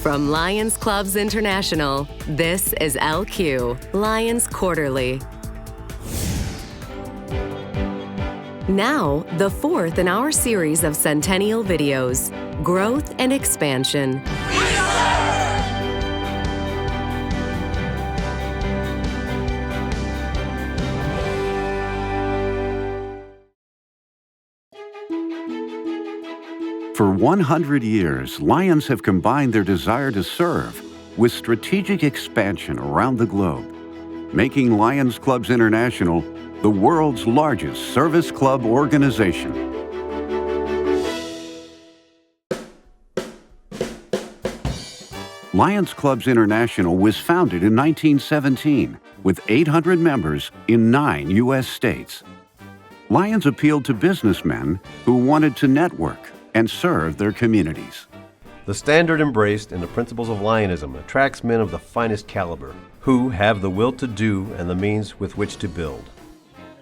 From Lions Clubs International, this is LQ, Lions Quarterly. Now, the fourth in our series of Centennial videos, Growth and Expansion. For 100 years, Lions have combined their desire to serve with strategic expansion around the globe, making Lions Clubs International the world's largest service club organization. Lions Clubs International was founded in 1917 with 800 members in 9 U.S. states. Lions appealed to businessmen who wanted to network and serve their communities. The standard embraced in the principles of Lionism attracts men of the finest caliber, who have the will to do and the means with which to build.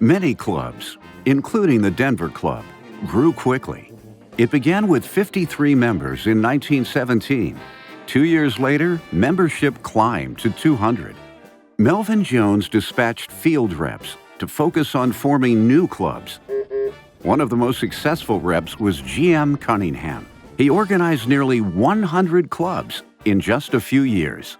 Many clubs, including the Denver Club, grew quickly. It began with 53 members in 1917. 2 years later, membership climbed to 200. Melvin Jones dispatched field reps to focus on forming new clubs. One of the most successful reps was G.M. Cunningham. He organized nearly 100 clubs in just a few years.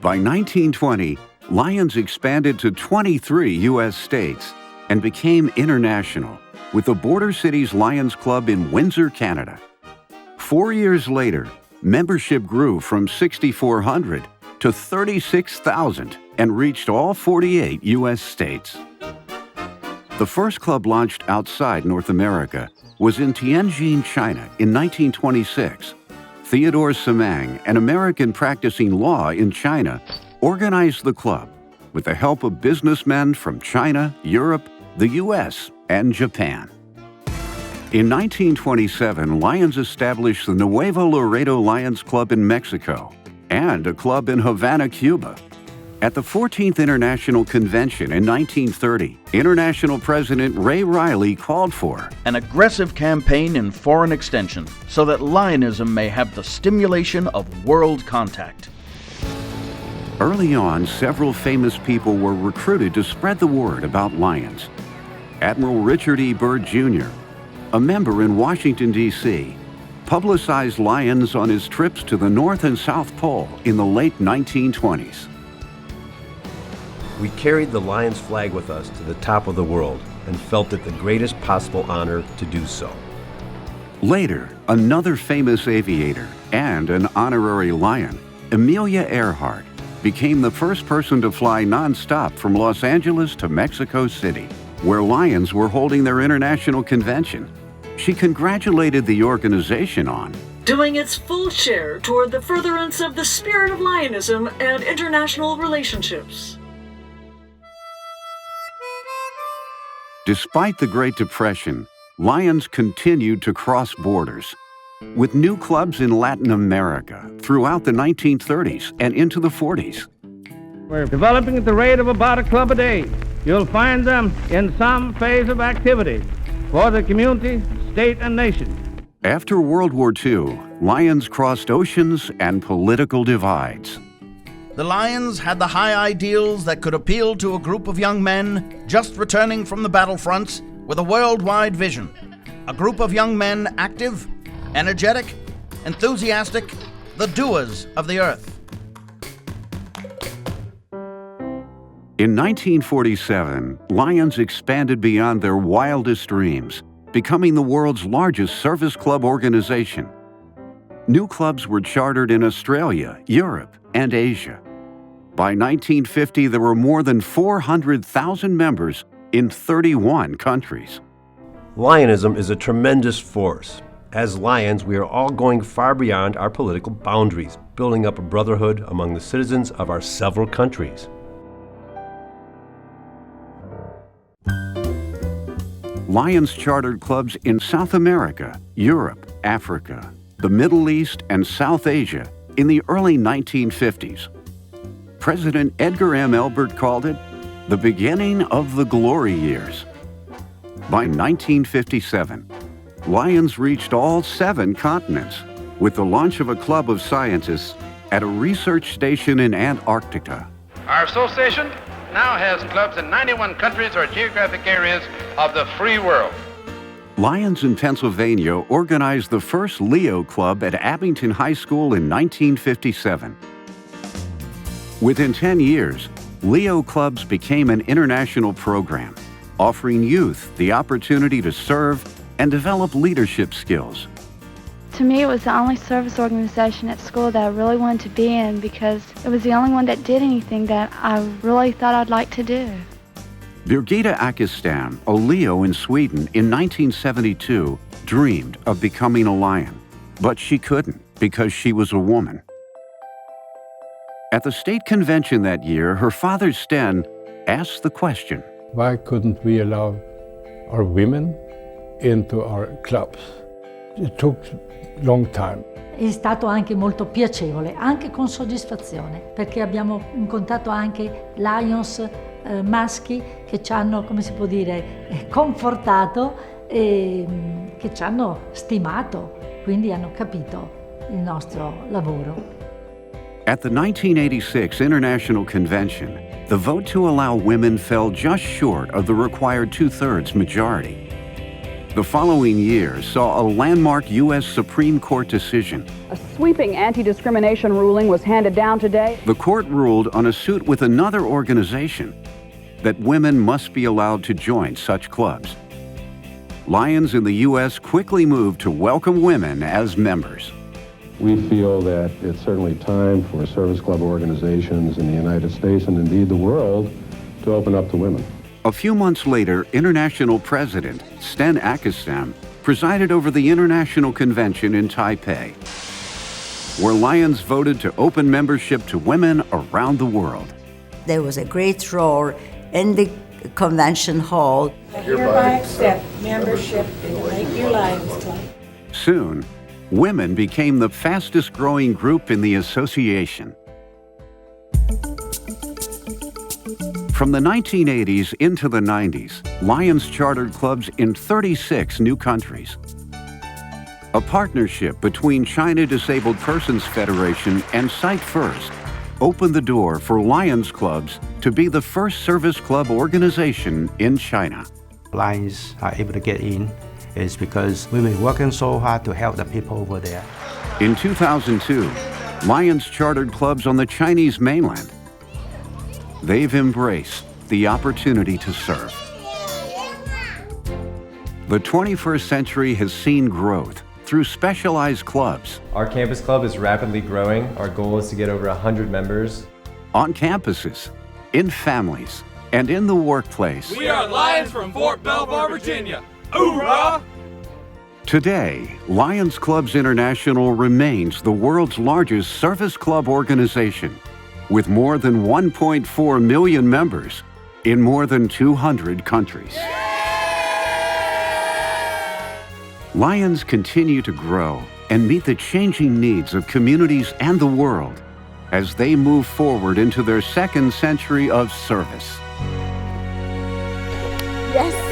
By 1920, Lions expanded to 23 U.S. states and became international, with the Border Cities Lions Club in Windsor, Canada. 4 years later, membership grew from 6,400 to 36,000 and reached all 48 U.S. states. The first club launched outside North America was in Tianjin, China in 1926. Theodore Semang, an American practicing law in China, organized the club with the help of businessmen from China, Europe, the U.S., and Japan. In 1927, Lions established the Nuevo Laredo Lions Club in Mexico and a club in Havana, Cuba. At the 14th International Convention in 1930, International President Ray Riley called for an aggressive campaign in foreign extension so that Lionism may have the stimulation of world contact. Early on, several famous people were recruited to spread the word about Lions. Admiral Richard E. Byrd Jr., a member in Washington, D.C., publicized Lions on his trips to the North and South Pole in the late 1920s. We carried the Lions flag with us to the top of the world and felt it the greatest possible honor to do so. Later, another famous aviator and an honorary Lion, Amelia Earhart, became the first person to fly nonstop from Los Angeles to Mexico City, where Lions were holding their international convention. She congratulated the organization on doing its full share toward the furtherance of the spirit of Lionism and international relationships. Despite the Great Depression, Lions continued to cross borders, with new clubs in Latin America throughout the 1930s and into the 40s. We're developing at the rate of about a club a day. You'll find them in some phase of activity for the community, state, and nation. After World War II, Lions crossed oceans and political divides. The Lions had the high ideals that could appeal to a group of young men just returning from the battlefronts with a worldwide vision. A group of young men active, energetic, enthusiastic, the doers of the earth. In 1947, Lions expanded beyond their wildest dreams, becoming the world's largest service club organization. New clubs were chartered in Australia, Europe, and Asia. By 1950, there were more than 400,000 members in 31 countries. Lionism is a tremendous force. As Lions, we are all going far beyond our political boundaries, building up a brotherhood among the citizens of our several countries. Lions chartered clubs in South America, Europe, Africa, the Middle East, and South Asia in the early 1950s. President Edgar M. Elbert called it the beginning of the glory years. By 1957, Lions reached all 7 continents, with the launch of a club of scientists at a research station in Antarctica. Our association now has clubs in 91 countries or geographic areas of the free world. Lions in Pennsylvania organized the first Leo Club at Abington High School in 1957. Within 10 years, Leo Clubs became an international program, offering youth the opportunity to serve and develop leadership skills. To me, it was the only service organization at school that I really wanted to be in because it was the only one that did anything that I really thought I'd like to do. Birgitta Akestam, a Leo in Sweden in 1972, dreamed of becoming a lion, but she couldn't because she was a woman. At the state convention that year, her father Sten asked the question, why couldn't we allow our women into our clubs? It took a long time. È stato anche molto piacevole, anche con soddisfazione, perché abbiamo incontrato anche Lions maschi che ci hanno, come si può dire, confortato e che ci hanno stimato, quindi hanno capito il nostro lavoro. At the 1986 International Convention, the vote to allow women fell just short of the required two-thirds majority. The following year saw a landmark U.S. Supreme Court decision. A sweeping anti-discrimination ruling was handed down today. The court ruled on a suit with another organization that women must be allowed to join such clubs. Lions in the U.S. quickly moved to welcome women as members. We feel that it's certainly time for service club organizations in the United States and indeed the world to open up to women. A few months later, International President Sten Akestam presided over the International Convention in Taipei, where Lions voted to open membership to women around the world. There was a great roar in the convention hall. I hereby accept membership in the Lakeview Lions Club. Soon, women became the fastest growing group in the association. From the 1980s into the 90s, Lions chartered clubs in 36 new countries. A partnership between China Disabled Persons Federation and Sight First opened the door for Lions clubs to be the first service club organization in China. Lions are able to get in is because we've been working so hard to help the people over there. In 2002, Lions chartered clubs on the Chinese mainland. They've embraced the opportunity to serve. The 21st century has seen growth through specialized clubs. Our campus club is rapidly growing. Our goal is to get over 100 members. On campuses, in families, and in the workplace. We are Lions from Fort Belvoir, Virginia. Hoorah! Today, Lions Clubs International remains the world's largest service club organization, with more than 1.4 million members in more than 200 countries. Lions continue to grow and meet the changing needs of communities and the world as they move forward into their second century of service. Yes.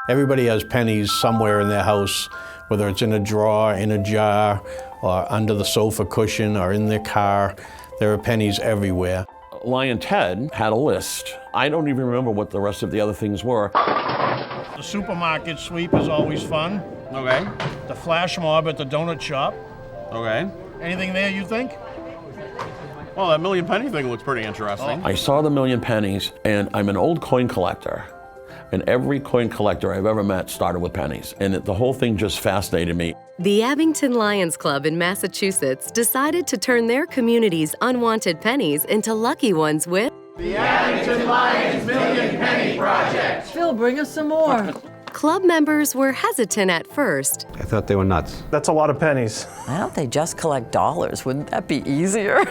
Everybody has pennies somewhere in their house, whether it's in a drawer, in a jar, or under the sofa cushion, or in their car. There are pennies everywhere. Lion Ted had a list. I don't even remember what the rest of the other things were. The supermarket sweep is always fun. Okay. The flash mob at the donut shop. Okay. Anything there you think? Well, that million penny thing looks pretty interesting. I saw the million pennies, and I'm an old coin collector. And every coin collector I've ever met started with pennies. And the whole thing just fascinated me. The Abington Lions Club in Massachusetts decided to turn their community's unwanted pennies into lucky ones with the Abington Lions Million Penny Project. Phil, bring us some more. Club members were hesitant at first. I thought they were nuts. That's a lot of pennies. Why don't they just collect dollars? Wouldn't that be easier?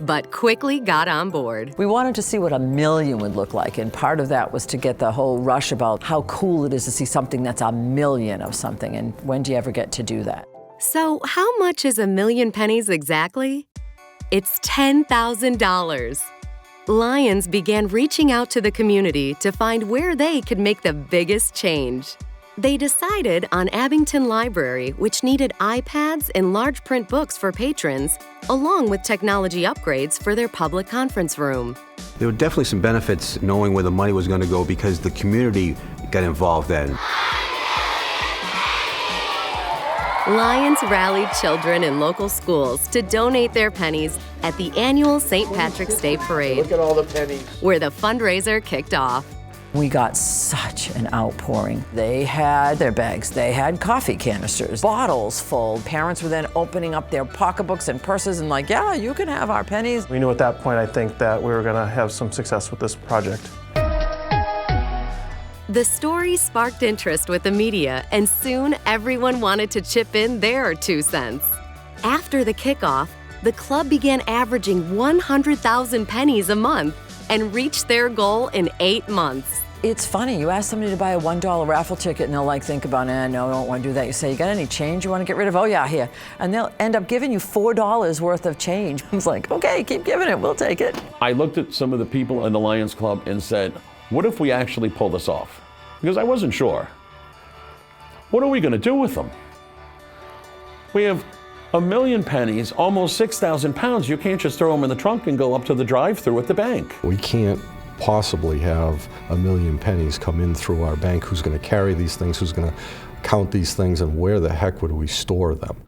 But quickly got on board. We wanted to see what a million would look like, and part of that was to get the whole rush about how cool it is to see something that's a million of something, and when do you ever get to do that? So how much is a million pennies exactly? It's $10,000. Lions began reaching out to the community to find where they could make the biggest change. They decided on Abington Library, which needed iPads and large print books for patrons, along with technology upgrades for their public conference room. There were definitely some benefits knowing where the money was going to go because the community got involved then. Lions rallied children in local schools to donate their pennies at the annual St. Patrick's Day Parade. Look at all the pennies. Where the fundraiser kicked off. We got such an outpouring. They had their bags, they had coffee canisters, bottles full. Parents were then opening up their pocketbooks and purses and like, yeah, you can have our pennies. We knew at that point, I think, that we were gonna have some success with this project. The story sparked interest with the media, and soon everyone wanted to chip in their 2 cents. After the kickoff, the club began averaging 100,000 pennies a month and reached their goal in 8 months. It's funny, you ask somebody to buy a $1 raffle ticket and they'll like think about, no, I don't want to do that. You say, you got any change you want to get rid of? Oh yeah, here. And they'll end up giving you $4 worth of change. I was like, okay, keep giving it, we'll take it. I looked at some of the people in the Lions Club and said, what if we actually pull this off? Because I wasn't sure. What are we going to do with them? We have 1 million pennies, almost 6,000 pounds. You can't just throw them in the trunk and go up to the drive-thru at the bank. We can't possibly have 1 million pennies come in through our bank. Who's going to carry these things? Who's going to count these things? And where the heck would we store them?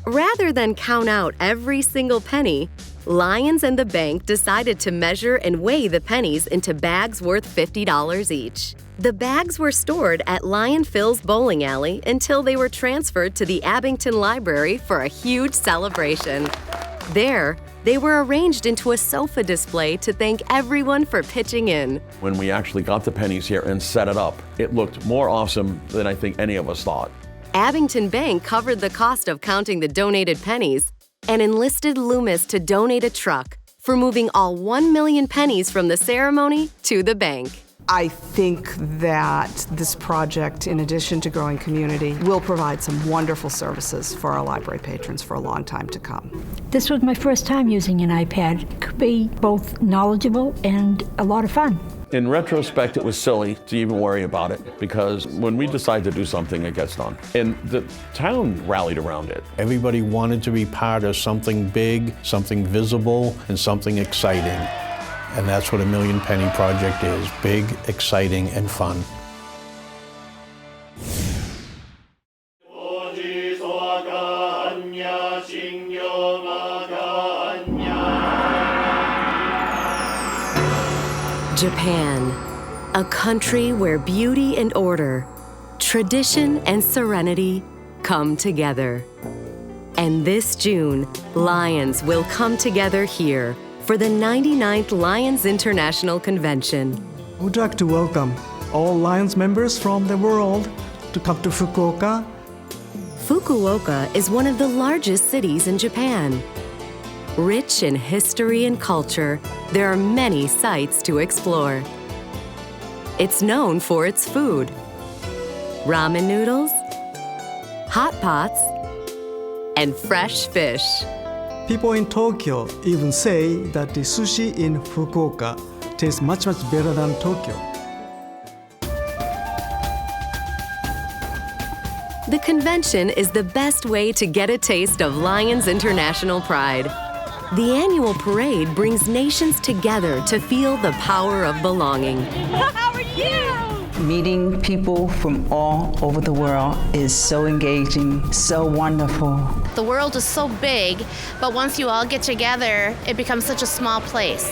Rather than count out every single penny, Lions and the bank decided to measure and weigh the pennies into bags worth $50 each. The bags were stored at Lion Phil's bowling alley until they were transferred to the Abington Library for a huge celebration. There, they were arranged into a sofa display to thank everyone for pitching in. When we actually got the pennies here and set it up, it looked more awesome than I think any of us thought. Abington Bank covered the cost of counting the donated pennies and enlisted Loomis to donate a truck for moving all 1 million pennies from the ceremony to the bank. I think that this project, in addition to growing community, will provide some wonderful services for our library patrons for a long time to come. This was my first time using an iPad. It could be both knowledgeable and a lot of fun. In retrospect, it was silly to even worry about it because when we decide to do something, it gets done. And the town rallied around it. Everybody wanted to be part of something big, something visible, and something exciting. And that's what a Million Penny Project is, big, exciting, and fun. Japan, a country where beauty and order, tradition and serenity come together. And this June, Lions will come together here for the 99th Lions International Convention. I would like to welcome all Lions members from the world to come to Fukuoka. Fukuoka is one of the largest cities in Japan. Rich in history and culture, there are many sights to explore. It's known for its food, ramen noodles, hot pots, and fresh fish. People in Tokyo even say that the sushi in Fukuoka tastes much better than Tokyo. The convention is the best way to get a taste of Lions International pride. The annual parade brings nations together to feel the power of belonging. How are you? Meeting people from all over the world is so engaging, so wonderful. The world is so big, but once you all get together, it becomes such a small place.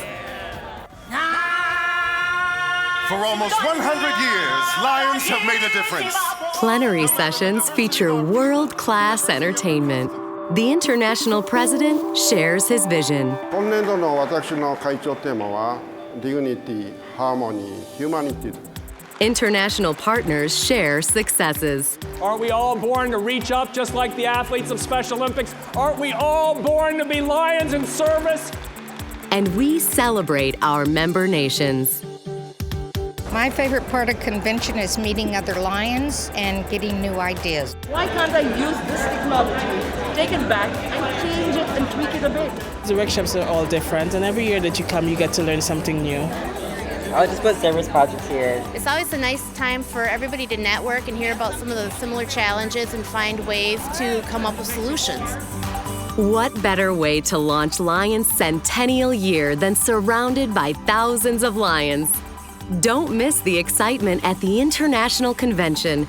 For almost 100 years, Lions have made a difference. Plenary sessions feature world-class entertainment. The international president shares his vision. 今年度の私の会長テーマは Dignity, Harmony, Humanity. International partners share successes. Aren't we all born to reach up just like the athletes of Special Olympics? Aren't we all born to be lions in service? And we celebrate our member nations. My favorite part of convention is meeting other lions and getting new ideas. Why can't I use this technology, take it back, and change it and tweak it a bit? The workshops are all different, and every year that you come, you get to learn something new. I'll just put service projects here. It's always a nice time for everybody to network and hear about some of the similar challenges and find ways to come up with solutions. What better way to launch Lions' Centennial year than surrounded by thousands of lions? Don't miss the excitement at the International Convention,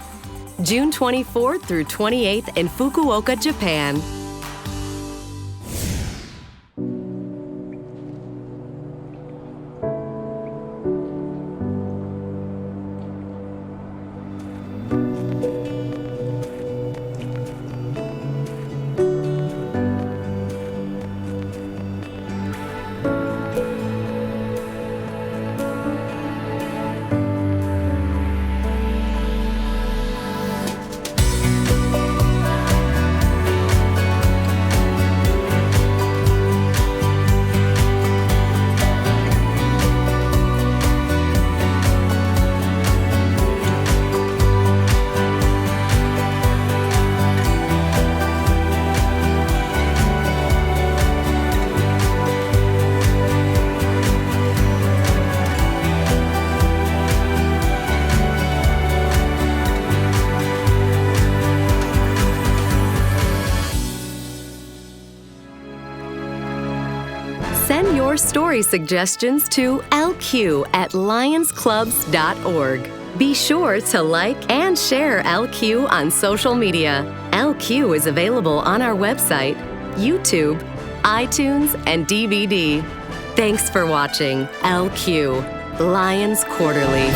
June 24th through 28th in Fukuoka, Japan. Send your story suggestions to lq@lionsclubs.org. Be sure to like and share LQ on social media. LQ is available on our website, YouTube, iTunes, and DVD. Thanks for watching LQ, Lions Quarterly.